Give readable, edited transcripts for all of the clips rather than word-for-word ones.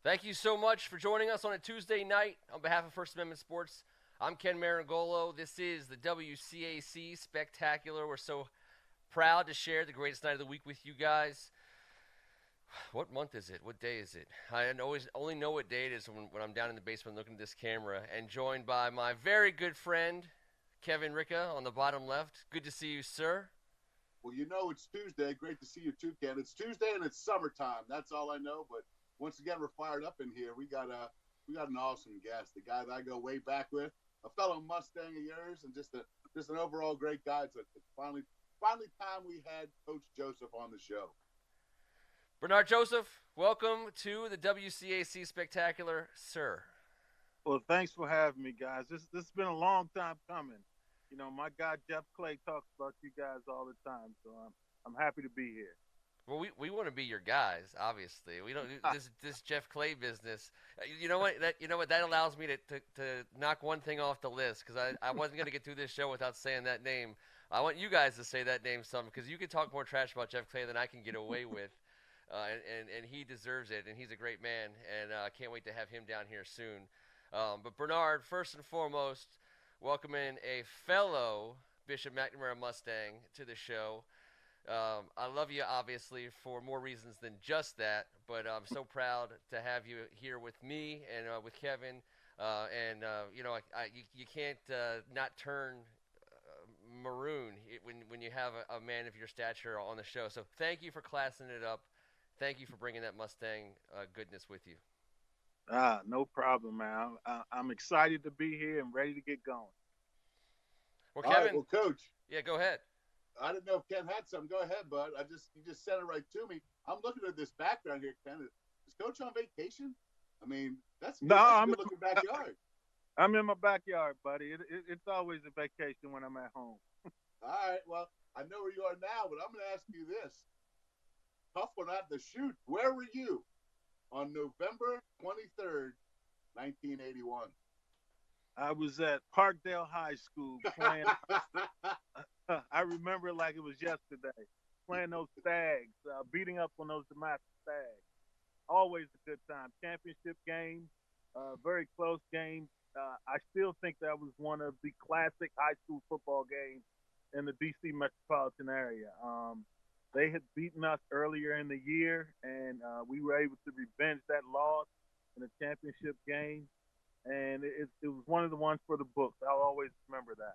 Thank you so much for joining us on a Tuesday night. On behalf of First Amendment Sports, I'm Ken Meringolo. This is the WCAC Spectacular. We're so proud to share the greatest night of the week with you guys. What month is it? What day is it? I always only know what day it is when I'm down in the basement looking at this camera and joined by my very good friend, Kevin Ricca, on the bottom left. Good to see you, sir. Well, you know it's Tuesday. Great to see you too, Ken. It's Tuesday and it's summertime. That's all I know. But once again, we're fired up in here. We got an awesome guest, the guy that I go way back with, a fellow Mustang of yours, and just an overall great guy. It's finally time we had Coach Joseph on the show. Bernard Joseph, welcome to the WCAC Spectacular, sir. Well, thanks for having me, guys. This has been a long time coming. You know, my guy Jeff Clay talks about you guys all the time, so I'm happy to be here. Well, we want to be your guys, obviously. We don't do this Jeff Clay business. You know what that allows me to knock one thing off the list because I wasn't going to get through this show without saying that name. I want you guys to say that name some because you can talk more trash about Jeff Clay than I can get away with, and he deserves it, and he's a great man, and I can't wait to have him down here soon. But Bernard, first and foremost, welcoming a fellow Bishop McNamara Mustang to the show. I love you, obviously, for more reasons than just that, but I'm so proud to have you here with me and with Kevin. You can't not turn maroon when you have a man of your stature on the show. So thank you for classing it up. Thank you for bringing that Mustang goodness with you. No problem, man. I'm excited to be here and ready to get going. Well, All right, Kevin, well, Coach, yeah, go ahead. I didn't know if Ken had some. Go ahead, bud. You just sent it right to me. I'm looking at this background here, Ken. Is Coach on vacation? I mean, that's good. No, That's a I'm good looking backyard. I'm in my backyard, buddy. It's always a vacation when I'm at home. All right. Well, I know where you are now, but I'm going to ask you this: tough one at the shoot. Where were you on November 23rd, 1981? I was at Parkdale High School playing. I remember it like it was yesterday, playing those Stags, beating up on those Damascus Stags. Always a good time. Championship game, very close game. I still think that was one of the classic high school football games in the D.C. metropolitan area. They had beaten us earlier in the year, and we were able to revenge that loss in the championship game. And it was one of the ones for the books. I'll always remember that.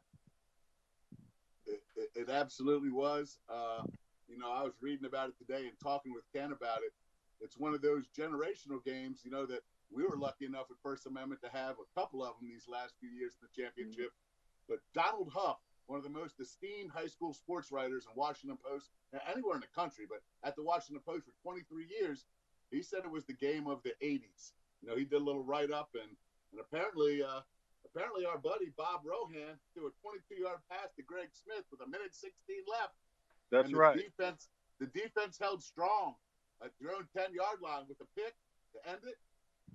It absolutely was. I was reading about it today and talking with Ken about it. It's one of those generational games, that we were lucky enough at First Amendment to have a couple of them these last few years in the championship. But Donald Huff, one of the most esteemed high school sports writers in Washington Post, anywhere in the country, but at the Washington Post for 23 years, he said it was the game of the 80s. He did a little write-up, and apparently our buddy Bob Rohan threw a 22-yard pass to Greg Smith with a minute 16 left. That's And right. The defense held strong at their own 10-yard line with a pick to end it.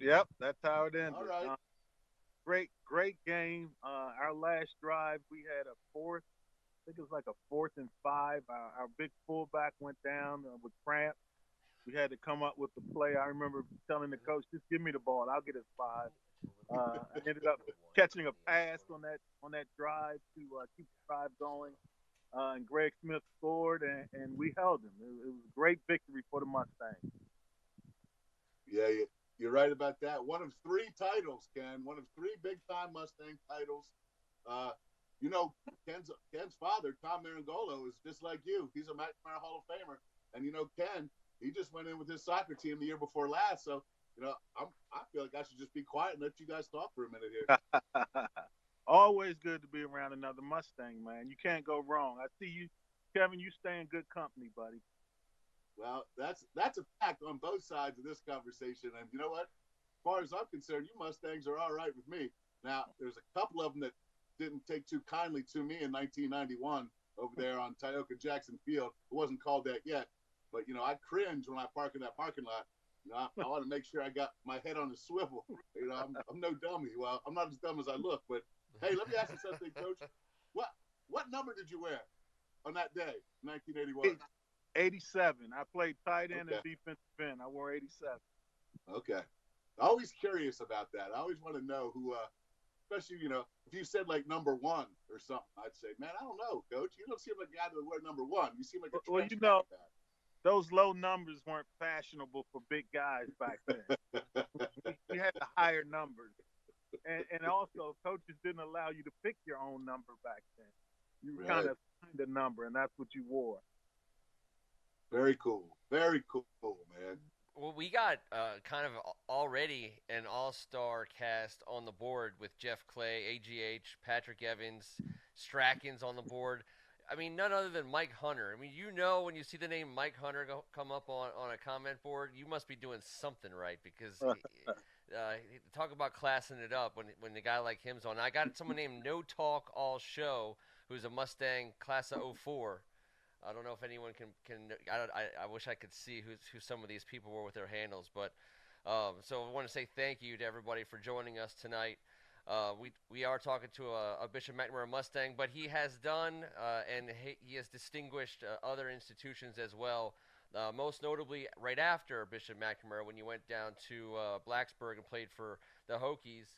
Yep, that's how it ended. All right. Great game. Our last drive, we had a fourth. I think it was like a 4th and 5. Our big fullback went down with cramp. We had to come up with the play. I remember telling the coach, "Just give me the ball. I'll get us 5." I ended up catching a pass on that drive to keep the drive going. And Greg Smith scored, and we held him. It was a great victory for the Mustangs. Yeah, you're right about that. One of 3 titles, Ken. One of 3 big-time Mustang titles. Uh, Ken's father, Tom Meringolo, is just like you. He's a McNamara Hall of Famer. And, Ken, he just went in with his soccer team the year before last. So, I feel like I should just be quiet and let you guys talk for a minute here. Always good to be around another Mustang, man. You can't go wrong. I see you, Kevin. You stay in good company, buddy. Well, that's a fact on both sides of this conversation. And you know what? As far as I'm concerned, you Mustangs are all right with me. Now, there's a couple of them that didn't take too kindly to me in 1991 over there on Tioga Jackson Field. It wasn't called that yet. But, I cringe when I park in that parking lot. I want to make sure I got my head on a swivel. I'm no dummy. Well, I'm not as dumb as I look. But, hey, let me ask you something, Coach. What number did you wear on that day, 1981? 87. I played tight end Okay. and defensive end. I wore 87. Okay. Always curious about that. I always want to know who, especially, if you said like number one or something, I'd say, man, I don't know, coach. You don't seem like a guy that would wear number one. You seem like a Well, trench guy. Those low numbers weren't fashionable for big guys back then. we had the higher numbers. And also, coaches didn't allow you to pick your own number back then. You Right. kind of signed a number, and that's what you wore. Very cool. Very cool, man. Well, we got kind of already an all-star cast on the board with Jeff Clay, AGH, Patrick Evans, Strachan's on the board. I mean, none other than Mike Hunter. I mean, when you see the name Mike Hunter come up on a comment board, you must be doing something right because talk about classing it up when the guy like him's on. I got someone named No Talk All Show who's a Mustang class of 04. I don't know if anyone can. I wish I could see who some of these people were with their handles, but so I want to say thank you to everybody for joining us tonight. We are talking to a Bishop McNamara Mustang, but he has done and he has distinguished other institutions as well. Most notably, right after Bishop McNamara, when you went down to Blacksburg and played for the Hokies.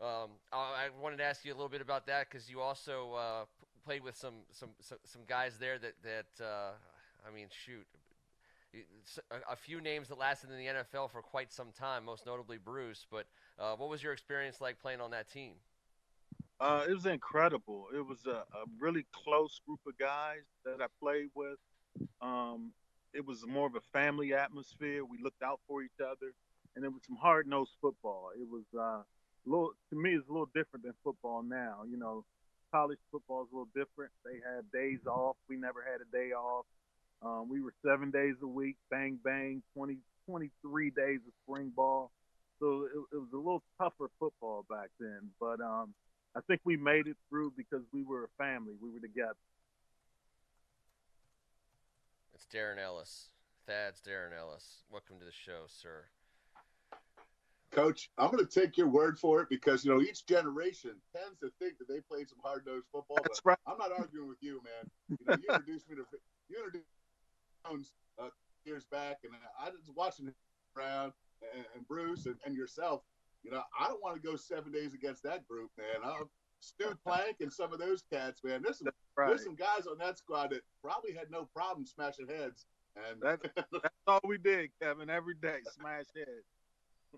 I wanted to ask you a little bit about that because you also played with some guys there that I mean, shoot, a few names that lasted in the NFL for quite some time, most notably Bruce. But what was your experience like playing on that team? It was incredible. It was a really close group of guys that I played with. It was more of a family atmosphere. We looked out for each other, and it was some hard-nosed football. It was to me, it's a little different than football now. College football is a little different. They have days off. We never had a day off. We were 7 days a week, bang, bang, 23 days of spring ball. So it was a little tougher football back then. But I think we made it through because we were a family. We were together. It's Darren Ellis. Thad's Darren Ellis. Welcome to the show, sir. Coach, I'm going to take your word for it because, each generation tends to think that they played some hard-nosed football. That's but right. I'm not arguing with you, man. You introduced me to Jones years back, and I was watching him around and Bruce and yourself. I don't want to go 7 days against that group, man. Stu Plank and some of those cats, man. There's some guys on that squad that probably had no problem smashing heads. And that's all we did, Kevin, every day, smash heads.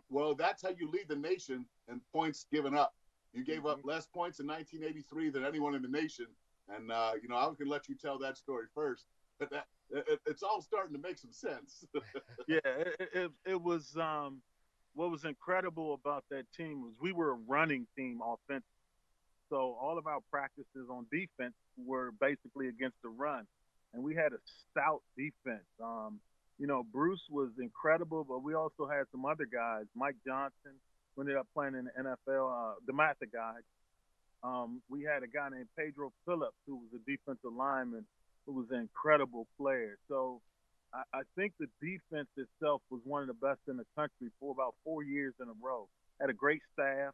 Well, that's how you lead the nation in points given up. You gave up less points in 1983 than anyone in the nation. And, I was going to let you tell that story first. But it's all starting to make some sense. Yeah, it was what was incredible about that team was we were a running team offensively. So all of our practices on defense were basically against the run. And we had a stout defense. Bruce was incredible, but we also had some other guys. Mike Johnson, who ended up playing in the NFL, the Matha guy. We had a guy named Pedro Phillips, who was a defensive lineman, who was an incredible player. So I think the defense itself was one of the best in the country for about 4 years in a row. Had a great staff.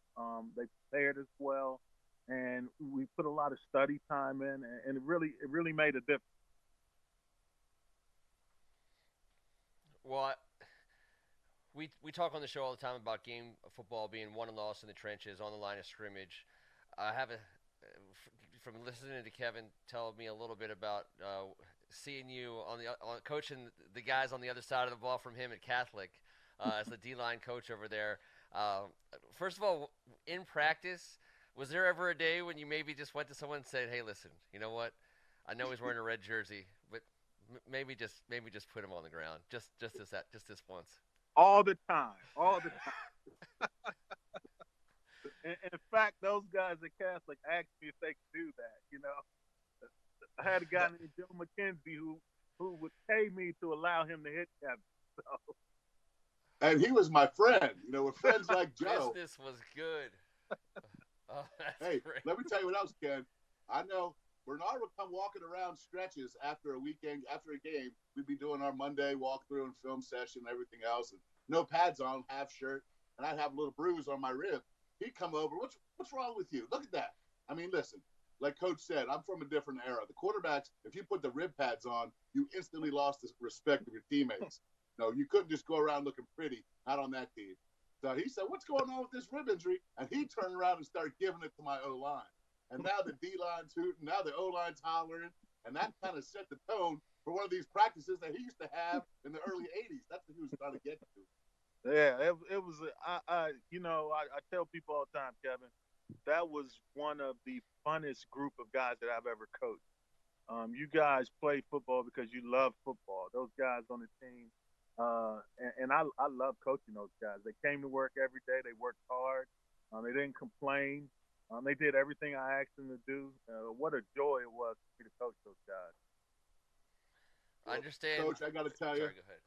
They prepared us well, and we put a lot of study time in, and it really made a difference. Well, we talk on the show all the time about game football being won and lost in the trenches, on the line of scrimmage. I have from listening to Kevin tell me a little bit about seeing you on coaching the guys on the other side of the ball from him at Catholic as the D-line coach over there. First of all, in practice, was there ever a day when you maybe just went to someone and said, "Hey, listen, you know what? I know he's wearing a red jersey, but maybe just put him on the ground, just this once." All the time. In fact, those guys at Catholic asked me if they could do that. I had a guy named Joe McKenzie who would pay me to allow him to hit Kevin. So. And he was my friend. With friends like Joe. Business was good. Oh, hey, great. Let me tell you what else, Ken. I know Bernard would come walking around stretches after a game. We'd be doing our Monday walkthrough and film session and everything else, and no pads on, half shirt, and I'd have a little bruise on my rib. He'd come over. What's wrong with you? Look at that. I mean, listen. Like Coach said, I'm from a different era. The quarterbacks, if you put the rib pads on, you instantly lost the respect of your teammates. No, you couldn't just go around looking pretty, not on that team. So he said, "What's going on with this rib injury?" And he turned around and started giving it to my O line. And now the D line's hooting, now the O line's hollering, and that kind of set the tone for one of these practices that he used to have in the early '80s. That's what he was trying to get to. Yeah, it was. I tell people all the time, Kevin, that was one of the funnest group of guys that I've ever coached. You guys play football because you love football. Those guys on the team, and I love coaching those guys. They came to work every day. They worked hard. They didn't complain. They did everything I asked them to do. What a joy it was for me to coach those guys. I understand. Coach, I got to tell you. Sorry, go ahead.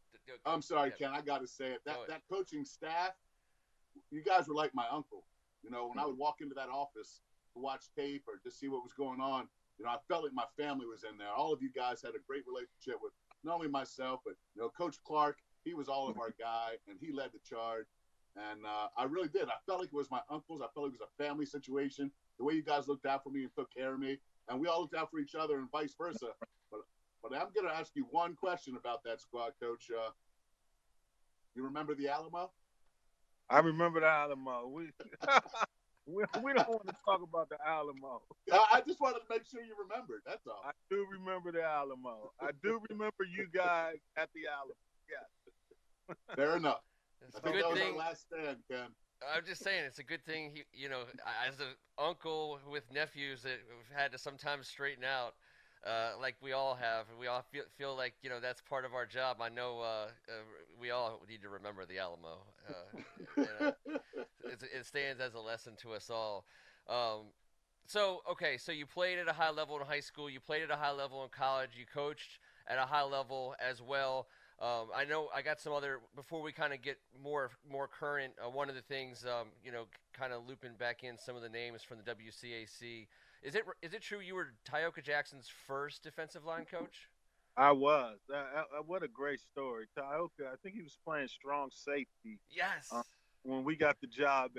I'm sorry, Ken. I got to say it. That coaching staff, you guys were like my uncle. You know, when I would walk into that office to watch tape or to see what was going on, you know, I felt like my family was in there. All of you guys had a great relationship with not only myself, but, you know, Coach Clark. He was all of our guy, and he led the charge. And I really did. I felt like it was my uncles. I felt like it was a family situation. The way you guys looked out for me and took care of me. And we all looked out for each other and vice versa. But I'm going to ask you one question about that squad, Coach. You remember the Alamo? I remember the Alamo. We don't want to talk about the Alamo. I just wanted to make sure you remembered. That's all. I do remember the Alamo. I do remember you guys at the Alamo. Yeah. Fair enough. It's I a think good that was thing. our last stand, Ken. I'm just saying, it's a good thing. As an uncle with nephews that we've had to sometimes straighten out, like we all have, and we all feel like that's part of our job. I know we all need to remember the Alamo. It stands as a lesson to us all. So you played at a high level in high school. You played at a high level in college. You coached at a high level as well. I know I got some other before we kind of get more current. One of the things, kind of looping back in some of the names from the WCAC. Is it true you were Tioka Jackson's first defensive line coach? I was. What a great story. Tioka, I think he was playing strong safety. Yes. When we got the job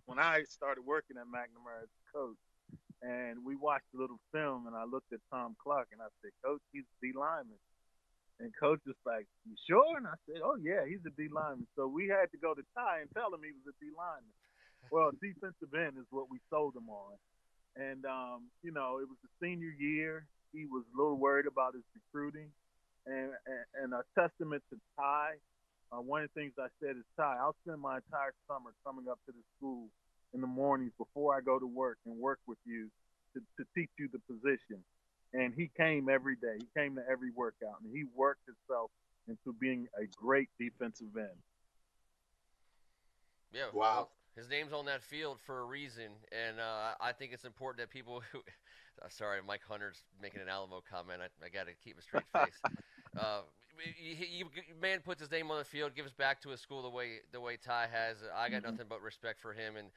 when I started working at McNamara as a coach, and we watched a little film, and I looked at Tom Clark, and I said, "Coach, he's a D lineman." And Coach was like, "You sure?" And I said, "Oh yeah, he's a D lineman." So we had to go to Ty and tell him he was a D lineman. Well, defensive end is what we sold him on. And it was the senior year. He was a little worried about his recruiting, and a testament to Ty. One of the things I said is, Ty, I'll spend my entire summer coming up to the school in the mornings before I go to work and work with you to teach you the position. And he came every day. He came to every workout, and he worked himself into being a great defensive end. Yeah. Wow. Well, his name's on that field for a reason, and I think it's important that people who. Sorry, Mike Hunter's making an Alamo comment. I got to keep a straight face. Man puts his name on the field, gives back to his school the way Ty has. I got nothing but respect for him, and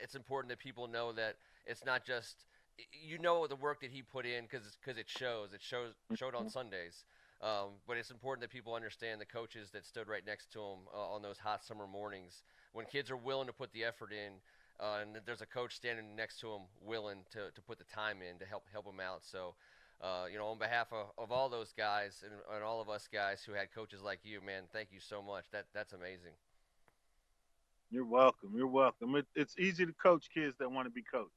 it's important that people know that it's not just the work that he put in because it shows. It showed on Sundays. But it's important that people understand the coaches that stood right next to him on those hot summer mornings when kids are willing to put the effort in, and there's a coach standing next to him willing to put the time in to help him out. So, on behalf of all those guys and all of us guys who had coaches like you, man, thank you so much. That's amazing. You're welcome. You're welcome. It's easy to coach kids that want to be coached.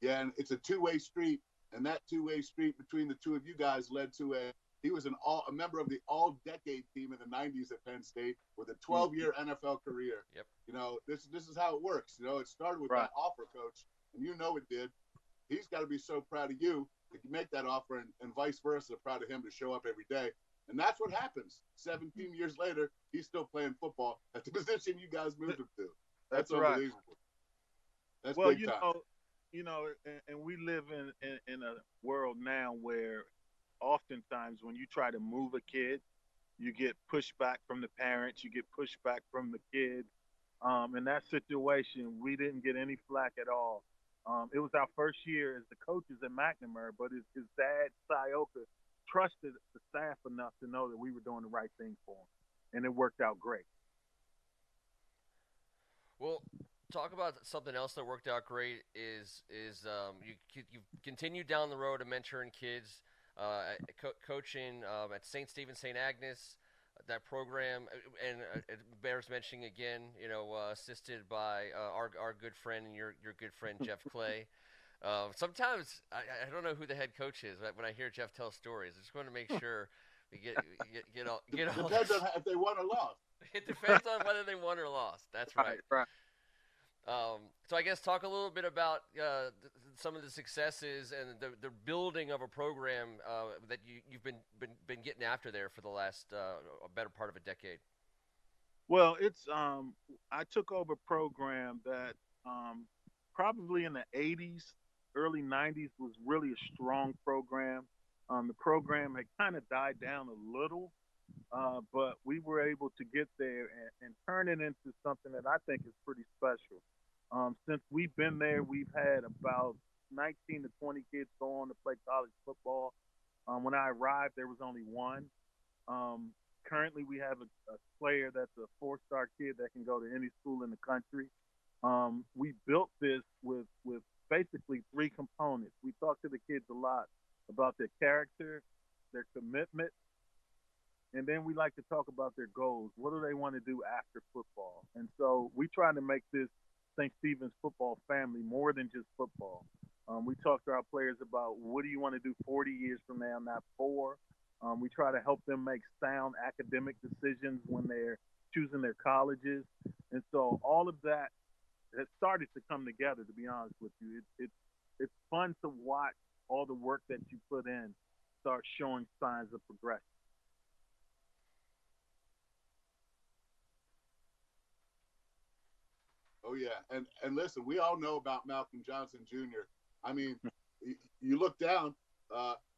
Yeah, and it's a two-way street, and that two-way street between the two of you guys led to he was a member of the all-decade team in the 90s at Penn State with a 12-year NFL career. Yep. This is how it works. It started with that offer, Coach, and it did. He's got to be so proud of you that you make that offer, and vice versa, proud of him to show up every day. And that's what happens. 17 years later, he's still playing football at the position you guys moved him to. That's unbelievable. Right. That's big time. And we live in a world now where oftentimes when you try to move a kid, you get pushback from the parents, you get pushback from the kid. In that situation, we didn't get any flack at all. It was our first year as the coaches at McNamara, but his dad, Tioka, trusted the staff enough to know that we were doing the right thing for him, and it worked out great. Well, talk about something else that worked out great is you continued down the road of mentoring kids, coaching at St. Stephen, St. Agnes, that program, and it bears mentioning again, assisted by our good friend and your good friend Jeff Clay. Sometimes I don't know who the head coach is, but when I hear Jeff tell stories, I just want to make sure we get all. Depends on if they won or lost. It depends on whether they won or lost. That's right. Right. So I guess talk a little bit about some of the successes and the building of a program that you've been getting after there for the last a better part of a decade. Well, it's I took over a program that probably in the 80s, early 90s was really a strong program. The program had kind of died down a little, but we were able to get there and turn it into something that I think is pretty special. Since we've been there, we've had about 19 to 20 kids go on to play college football. When I arrived, there was only one. Um, Currently, we have a player that's a four-star kid that can go to any school in the country. We built this with basically three components. We talk to the kids a lot about their character, their commitment, and then we like to talk about their goals. What do they want to do after football? And so we try to make this St. Stephen's football family more than just football. We talk to our players about what do you want to do 40 years from now, not four. We try to help them make sound academic decisions when they're choosing their colleges. And so all of that has started to come together, to be honest with you. It's fun to watch all the work that you put in start showing signs of progression. Oh yeah, and listen, we all know about Malcolm Johnson Jr. I mean, you look down.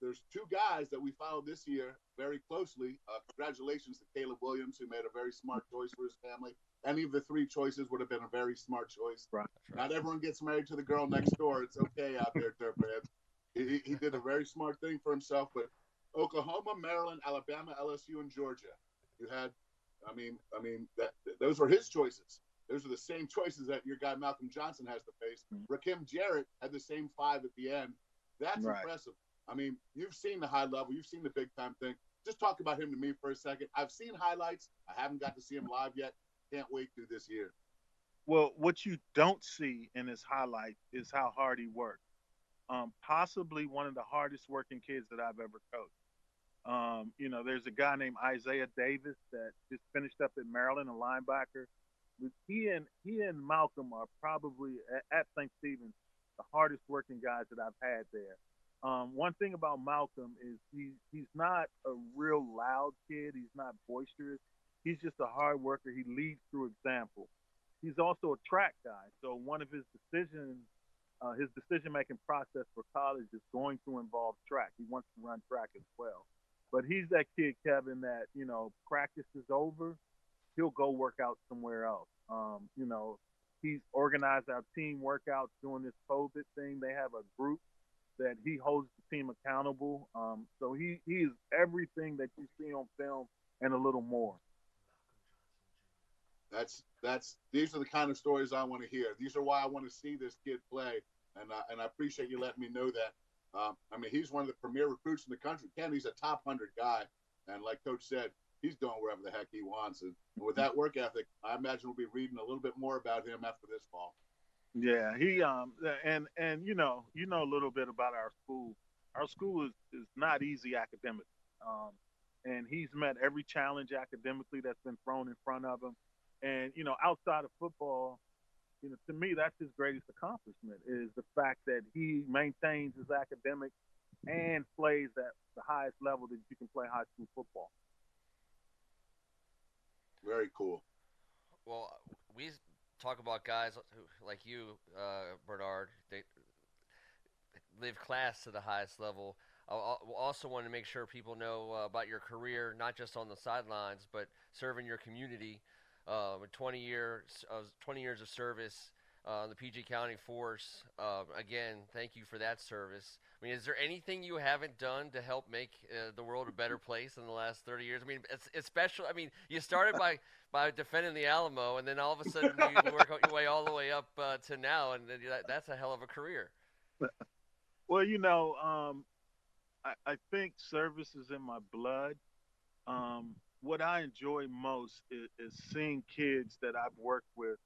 There's two guys that we followed this year very closely. Congratulations to Caleb Williams, who made a very smart choice for his family. Any of the three choices would have been a very smart choice. Right. Not everyone gets married to the girl next door. It's okay out there, Turf fans. He did a very smart thing for himself. But Oklahoma, Maryland, Alabama, LSU, and Georgia. You had, those were his choices. Those are the same choices that your guy Malcolm Johnson has to face. Rakim Jarrett had the same five at the end. That's Right. impressive. I mean, you've seen the high level, you've seen the big time thing. Just talk about him to me for a second. I've seen highlights. I haven't got to see him live yet. Can't wait to this year. Well, what you don't see in his highlight is how hard he worked. Possibly one of the hardest working kids that I've ever coached. There's a guy named Isaiah Davis that just finished up at Maryland, a linebacker. He and Malcolm are probably at St. Stephen's the hardest working guys that I've had there. One thing about Malcolm is he's not a real loud kid. He's not boisterous. He's just a hard worker. He leads through example. He's also a track guy. So one of his decision making process for college is going to involve track. He wants to run track as well. But he's that kid, Kevin, that practice is over, he'll go work out somewhere else. He's organized our team workouts during this COVID thing. They have a group that he holds the team accountable. So he is everything that you see on film and a little more. These are the kind of stories I want to hear. These are why I want to see this kid play, and I appreciate you letting me know that. He's one of the premier recruits in the country. Ken, he's a top 100 guy, and like Coach said, he's going wherever the heck he wants. And with that work ethic, I imagine we'll be reading a little bit more about him after this fall. Yeah, he and a little bit about our school. Our school is not easy academically, and he's met every challenge academically that's been thrown in front of him. And outside of football, to me that's his greatest accomplishment is the fact that he maintains his academics and plays at the highest level that you can play high school football. Very cool. Well, we talk about guys who, like you, Bernard. They live class to the highest level. I also want to make sure people know about your career, not just on the sidelines, but serving your community. 20 years of service, the PG County Force. Again, thank you for that service. I mean, is there anything you haven't done to help make the world a better place in the last 30 years? I mean, it's special. I mean, you started by defending the Alamo, and then all of a sudden you work your way all the way up to now, and that's a hell of a career. Well, I think service is in my blood. what I enjoy most is seeing kids that I've worked with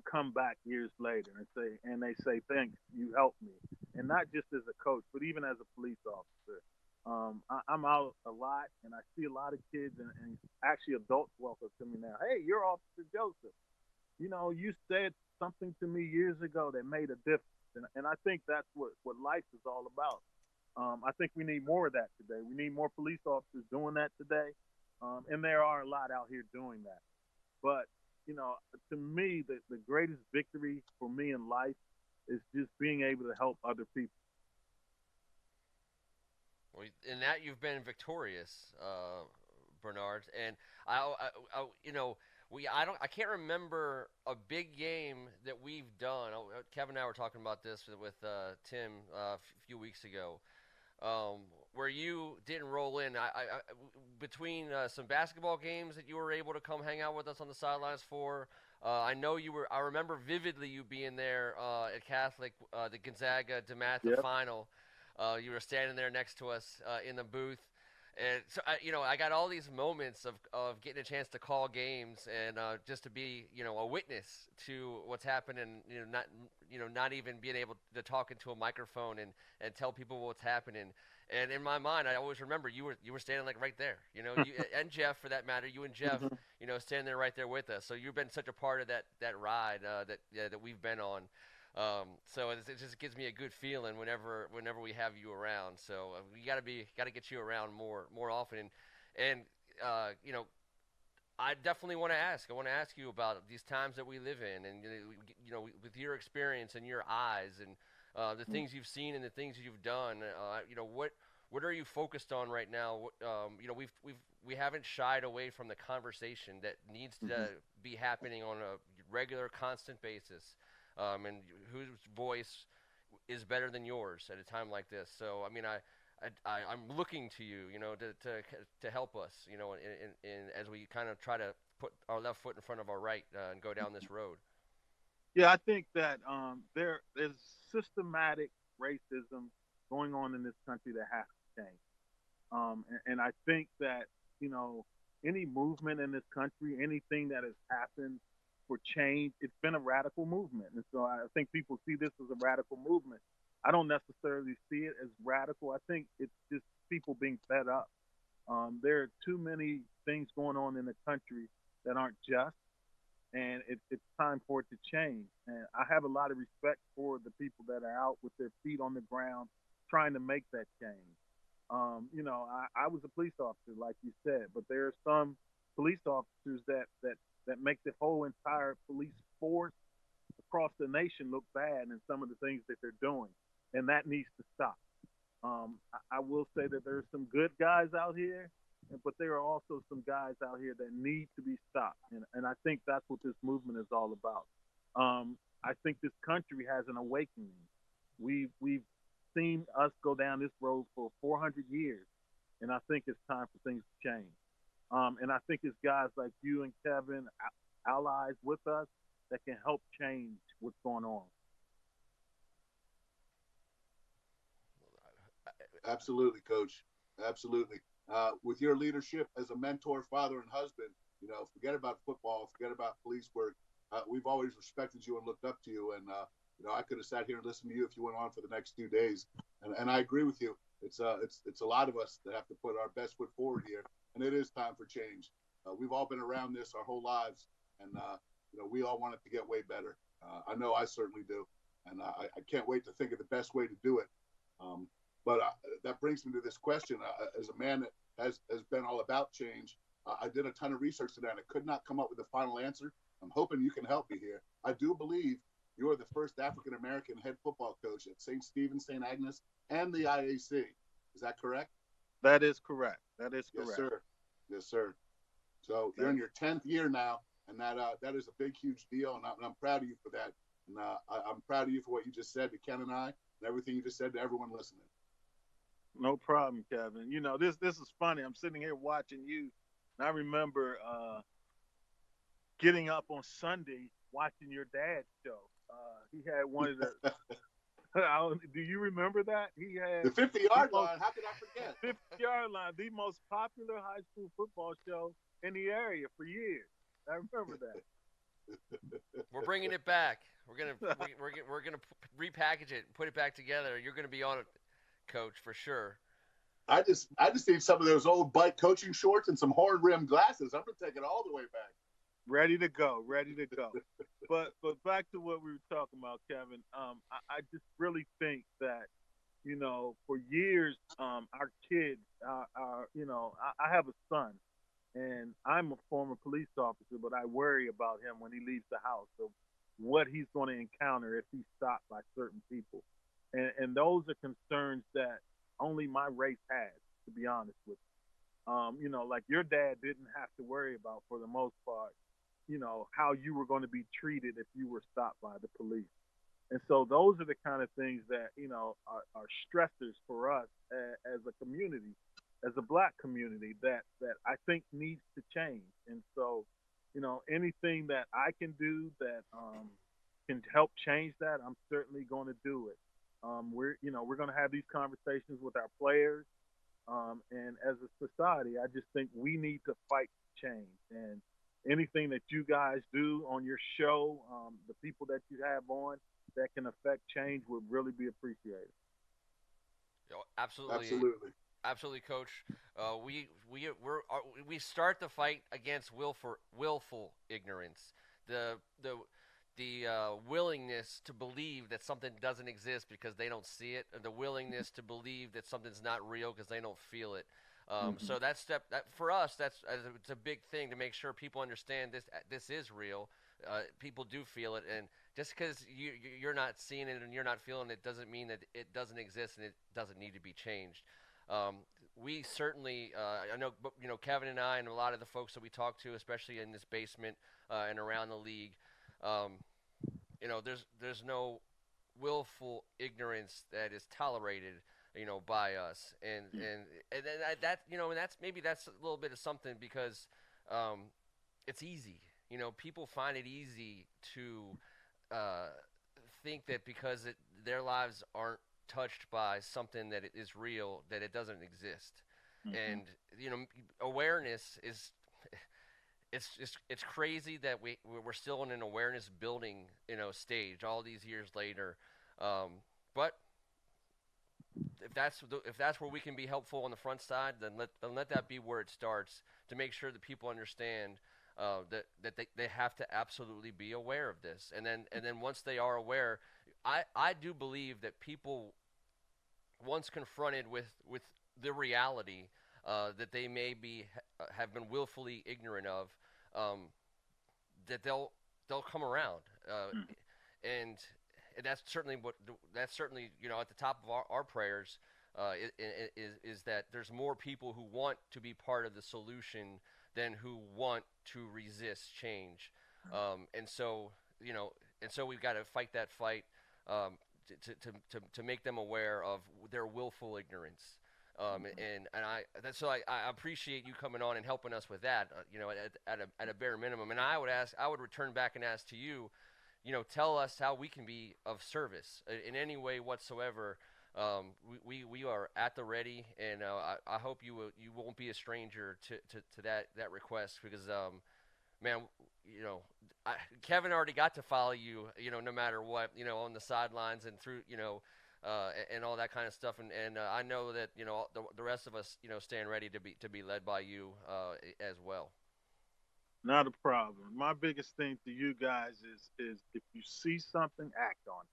come back years later and they say thanks, you helped me, and not just as a coach, but even as a police officer. I'm out a lot and I see a lot of kids and actually adults walk up to me now. Hey, you're Officer Joseph. You said something to me years ago that made a difference, and I think that's what life is all about. I think we need more of that today. We need more police officers doing that today, and there are a lot out here doing that. But to me, the greatest victory for me in life is just being able to help other people. Well, in that you've been victorious, Bernard. And I can't remember a big game that we've done. Kevin and I were talking about this with Tim a few weeks ago, where you didn't roll in. Between some basketball games that you were able to come hang out with us on the sidelines for. I know you were. I remember vividly you being there at Catholic, the Gonzaga DeMatha Yep. final. You were standing there next to us in the booth, and so I got all these moments of getting a chance to call games and just to be a witness to what's happening. Not even being able to talk into a microphone and tell people what's happening. And in my mind, I always remember you were standing like right there. And Jeff for that matter, you and Jeff, Mhm. standing there right there with us. So you've been such a part of that ride that we've been on. So it just gives me a good feeling whenever we have you around. So we got to get you around more often. And I definitely want to ask. I want to ask you about these times that we live in, and with your experience and your eyes, and the things you've seen and the things you've done. What are you focused on right now? We haven't shied away from the conversation that needs to Mhm. be happening on a regular, constant basis, and whose voice is better than yours at a time like this. So I mean, I'm looking to you, to help us, in as we kind of try to put our left foot in front of our right and go down this road. Yeah, I think that there is systematic racism going on in this country that has to change. And I think that you know any movement in this country, anything that has happened for change, it's been a radical movement, and so I think people see this as a radical movement. I don't necessarily see it as radical. I think it's just people being fed up. There are too many things going on in the country that aren't just, and it's time for it to change. And I have a lot of respect for the people that are out with their feet on the ground trying to make that change. I was a police officer, like you said, but there are some police officers that make the whole entire police force across the nation look bad in some of the things that they're doing, and that needs to stop. I will say that there are some good guys out here, but there are also some guys out here that need to be stopped, and I think that's what this movement is all about. I think this country has an awakening. We've seen us go down this road for 400 years, and I think it's time for things to change. And I think it's guys like you and Kevin, allies with us, that can help change what's going on. Absolutely, Coach. Absolutely. With your leadership as a mentor, father, and husband, forget about football, forget about police work. We've always respected you and looked up to you. And I could have sat here and listened to you if you went on for the next 2 days. And I agree with you. It's a lot of us that have to put our best foot forward here, and it is time for change. We've all been around this our whole lives, and we all want it to get way better. I know I certainly do, and I can't wait to think of the best way to do it. Um, but that brings me to this question. As a man that has been all about change, I did a ton of research today, and I could not come up with a final answer. I'm hoping you can help me here. I do believe you're the first African American head football coach at St. Stephen, St. Agnes, and the IAC. Is that correct? That is correct. That is Yes, correct. sir. Yes, sir. So you're That, in your 10th year now, and that is a big, huge deal, and I'm proud of you for that. And I'm proud of you for what you just said to Ken and I, and everything you just said to everyone listening. no problem, Kevin. This is funny. I'm sitting here watching you, and I remember getting up on Sunday watching your dad's show. He had one of the Do you remember that? He had The the 50-yard most line. How could I forget? 50-yard line, the most popular high school football show in the area for years. I remember We're bringing it back. We're gonna that. we're gonna repackage it and put it back together. You're gonna be on it, Coach, for sure. I just need some of those old bike coaching shorts and some horn rimmed glasses. I'm gonna take it all the way back. Ready to go, ready to go. But back to what we were talking about, Kevin. I just really think that for years, our kids, I have a son, and I'm a former police officer, but I worry about him when he leaves the house of what he's going to encounter if he's stopped by certain people, and those are concerns that only my race has, to be honest with you. Like your dad didn't have to worry about, for the most part, how you were going to be treated if you were stopped by the police. And so those are the kind of things that, are stressors for us as a community, as a black community that I think needs to change. And so, anything that I can do that can help change that, I'm certainly going to do it. We're going to have these conversations with our players. And as a society, I just think we need to fight change. And anything that you guys do on your show, the people that you have on that can affect change would really be appreciated. Absolutely, Absolutely. absolutely, Coach. We start the fight against willful ignorance. The willingness to believe that something doesn't exist because they don't see it, and the willingness to believe that something's not real because they don't feel it. So that for us, it's a big thing to make sure people understand this is real. People do feel it, and just because you're not seeing it and you're not feeling it doesn't mean that it doesn't exist and it doesn't need to be changed. We certainly, I know, Kevin and I and a lot of the folks that we talk to, especially in this basement and around the league, um, there's no willful ignorance that is tolerated, by us, and then and that's a little bit of something because it's easy. People find it easy to uh, think that because their lives aren't touched by something that is real, that it doesn't exist. Mm-hmm. And awareness is it's crazy that we're still in an awareness building stage all these years later. But if that's where we can be helpful on the front side, then let that be where it starts, to make sure that people understand that they have to absolutely be aware of this, and then once they are aware, I do believe that people, once confronted with the reality that they may have been willfully ignorant of, um, that they'll come around, and that's certainly at the top of our prayers, is that there's more people who want to be part of the solution than who want to resist change, and so we've got to fight that fight, to make them aware of their willful ignorance. I appreciate you coming on and helping us with that. At a bare minimum, and I would return back and ask to you, tell us how we can be of service in any way whatsoever. We are at the ready, and I hope you won't be a stranger to that request, because man, Kevin already got to follow you, no matter what, on the sidelines and through, and all that kind of stuff, and I know that the rest of us, stand ready to be led by you as well. Not a problem. My biggest thing to you guys is if you see something, act on it.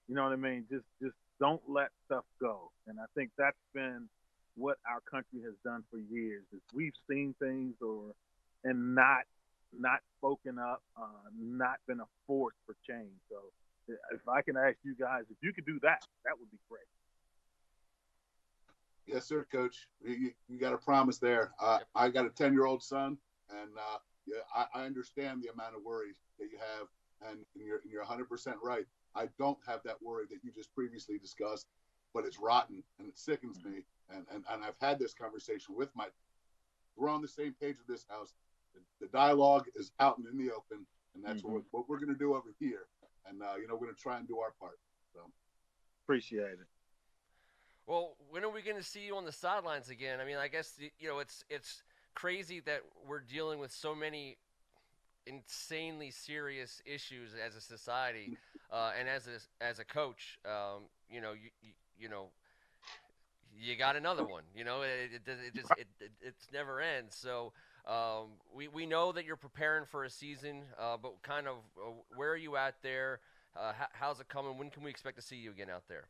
You know what I mean? Just don't let stuff go. And I think that's been what our country has done for years. Is we've seen things and not spoken up, not been a force for change. So if I can ask you guys, if you could do that, that would be great. Yes, sir, Coach. You got a promise there. Yep. I got a 10-year-old son, and yeah, I understand the amount of worry that you have, and you're 100% right. I don't have that worry that you just previously discussed, but it's rotten and it sickens me. And I've had this conversation with we're on the same page with this house. The dialogue is out and in the open, and that's what we're going to do over here. And we're going to try and do our part. So Appreciate it. Well, when are we going to see you on the sidelines again? I mean, I guess it's crazy that we're dealing with so many insanely serious issues as a society, and as a coach. You know, you got another one. It's never ends. So we know that you're preparing for a season, but kind of where are you at there? How's it coming? When can we expect to see you again out there?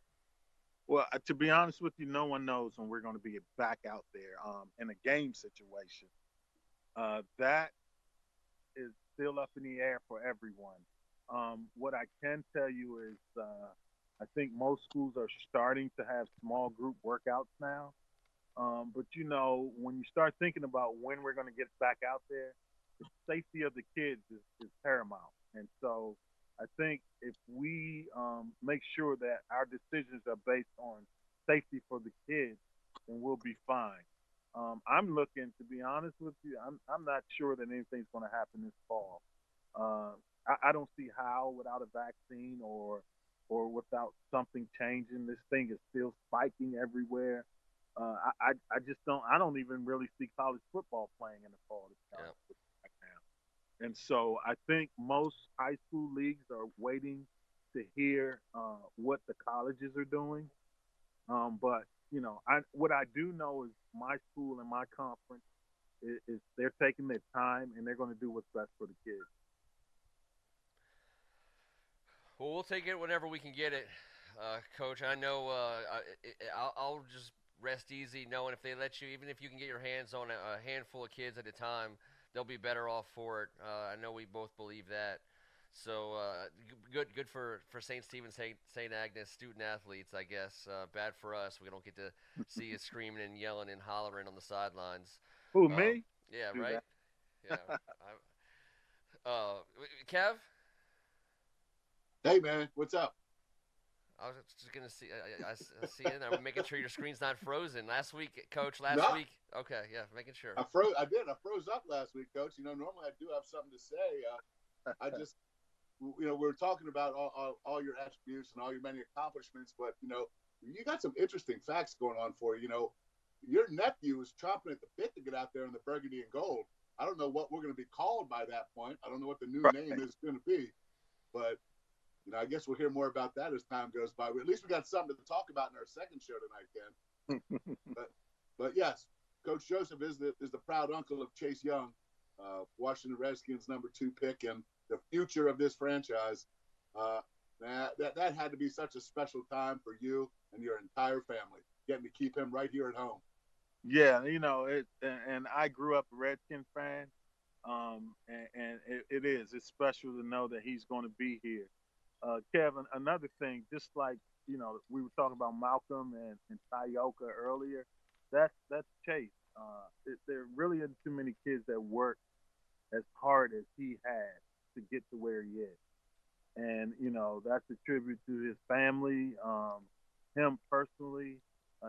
Well, to be honest with you, no one knows when we're going to be back out there in a game situation. That is still up in the air for everyone. What I can tell you is, I think most schools are starting to have small group workouts now. But when you start thinking about when we're going to get back out there, the safety of the kids is paramount. And so I think if we make sure that our decisions are based on safety for the kids, then we'll be fine. I'm looking, to be honest with you, I'm not sure that anything's going to happen this fall. Uh, I don't see how without a vaccine or without something changing. This thing is still spiking everywhere. I just don't even really see college football playing in the fall to be Yeah. honest with you right now. And so I think most high school leagues are waiting to hear what the colleges are doing. But what I do know is my school and my conference is they're taking their time and they're going to do what's best for the kids. Well, we'll take it whenever we can get it, Coach. I know I'll just rest easy knowing if they let you, even if you can get your hands on a handful of kids at a time, they'll be better off for it. I know we both believe that. So good for St. Stephen, St. Agnes student athletes, I guess. Bad for us. We don't get to see you screaming and yelling and hollering on the sidelines. Who, Um, me? yeah, Do right. that. Yeah. Kev, Hey, man, what's up? I was just gonna see. I see it. I'm making sure your screen's not frozen. Last week, Coach. Last No, week. Okay, yeah, making sure. I froze. I did. I froze up last week, Coach. Normally I do have something to say. I just, we're talking about all your attributes and all your many accomplishments, but you got some interesting facts going on for you. Your nephew is chomping at the bit to get out there in the burgundy and gold. I don't know what we're going to be called by that point. I don't know what the new name is going to be, but I guess we'll hear more about that as time goes by. At least we got something to talk about in our second show tonight, Ken. But yes, Coach Joseph is the proud uncle of Chase Young, Washington Redskins #2 pick and the future of this franchise. That had to be such a special time for you and your entire family, getting to keep him right here at home. Yeah, and I grew up a Redskin fan, and it is. It's special to know that he's going to be here. Kevin, another thing, just like we were talking about Malcolm and Tyoka earlier, that's Chase. There really isn't too many kids that work as hard as he had to get to where he is, and that's a tribute to his family, him personally.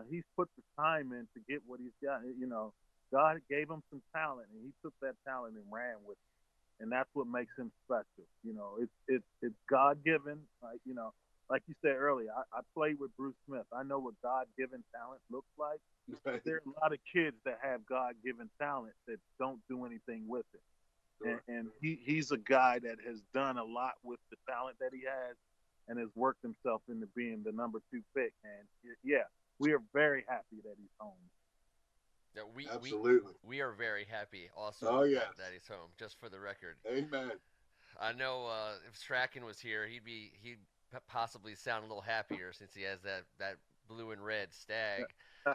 He's put the time in to get what he's got. God gave him some talent, and he took that talent and ran with it, and that's what makes him special. It's God given. Like you said earlier, I played with Bruce Smith. I know what God given talent looks like. But there are a lot of kids that have God given talent that don't do anything with it. Sure. And he's a guy that has done a lot with the talent that he has and has worked himself into being the #2 pick. And yeah, we are very happy that he's home. Yeah, Absolutely. we are very happy also Oh, yes. that he's home. Just for the record, Amen. I know if Strachan was here, he'd possibly sound a little happier since he has that blue and red stag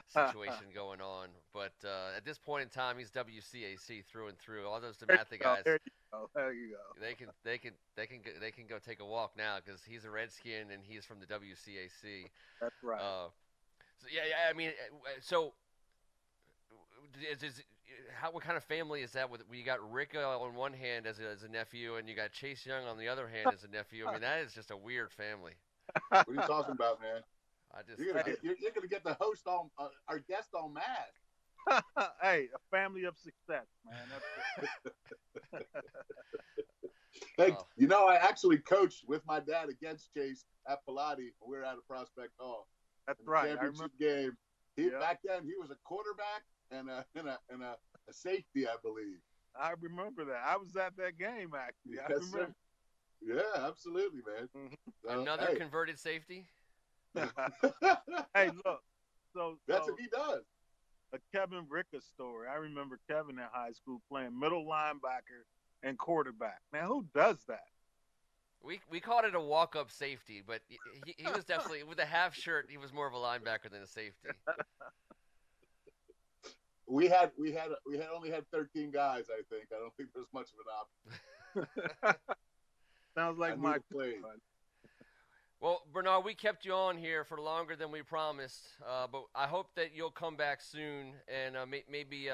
situation going on. But at this point in time, he's WCAC through and through. All those DeMatha guys, There you go. There you go. they can go take a walk now because he's a Redskin and he's from the WCAC. That's right. So yeah. I mean, so what kind of family is that? With you got Ricca on one hand as a nephew, and you got Chase Young on the other hand as a nephew. I mean, that is just a weird family. What are you talking about, man? You're gonna get the host on our guest on mad. Hey, a family of success, man. Hey, Oh, I actually coached with my dad against Chase at Pilates when we were out of Prospect Hall That's in the right. I remember. championship game. Yeah, Back then he was a quarterback and a safety, I believe. I remember that. I was at that game actually. I Yes, sir. remember. Yeah, absolutely, man. Mhm. So, another hey, converted safety. Hey, look. So, that's what he does. a Kevin Ricca story. I remember Kevin in high school playing middle linebacker and quarterback. Man, who does that? We called it a walk-up safety, but he was definitely with a half shirt. He was more of a linebacker than a safety. We had only had 13 guys. I think. I don't think there's much of an option. Sounds I like knew my the plays. Well, Bernard, we kept you on here for longer than we promised, but I hope that you'll come back soon, and maybe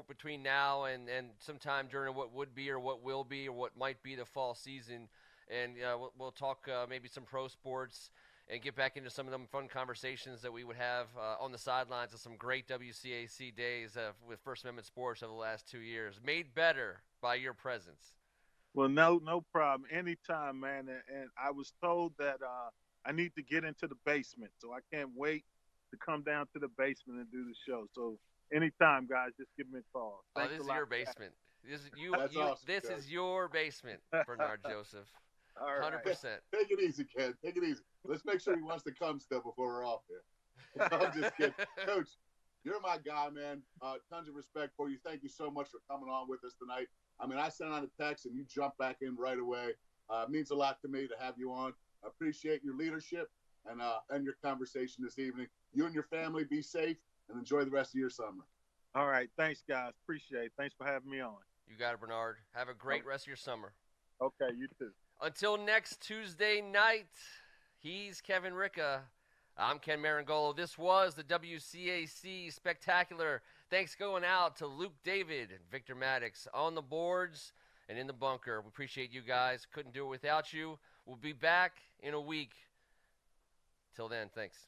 between now and sometime during what would be or what will be or what might be the fall season, and we'll talk maybe some pro sports and get back into some of them fun conversations that we would have on the sidelines of some great WCAC days with First Amendment sports over the last 2 years, made better by your presence. Well, no problem. Anytime, man. And I was told that I need to get into the basement, so I can't wait to come down to the basement and do the show. So anytime, guys, just give me a call. Oh, Thanks this a is lot. your basement. This is you. That's awesome, This Coach. is your basement, Bernard Joseph. All Hundred right. percent. Take it easy, Ken. Take it easy. Let's make sure he wants to come still before we're off here. I'm just kidding. Coach, you're my guy, man. Tons of respect for you. Thank you so much for coming on with us tonight. I mean, I sent out a text and you jumped back in right away. It means a lot to me to have you on. I appreciate your leadership and your conversation this evening. You and your family be safe and enjoy the rest of your summer. All right. Thanks, guys. Appreciate it. Thanks for having me on. You got it, Bernard. Have a great rest of your summer. Okay, you too. Until next Tuesday night, he's Kevin Ricca. I'm Ken Meringolo. This was the WCAC Spectacular. Thanks going out to Luke David and Victor Maddox on the boards and in the bunker. We appreciate you guys. Couldn't do it without you. We'll be back in a week. Till then, thanks.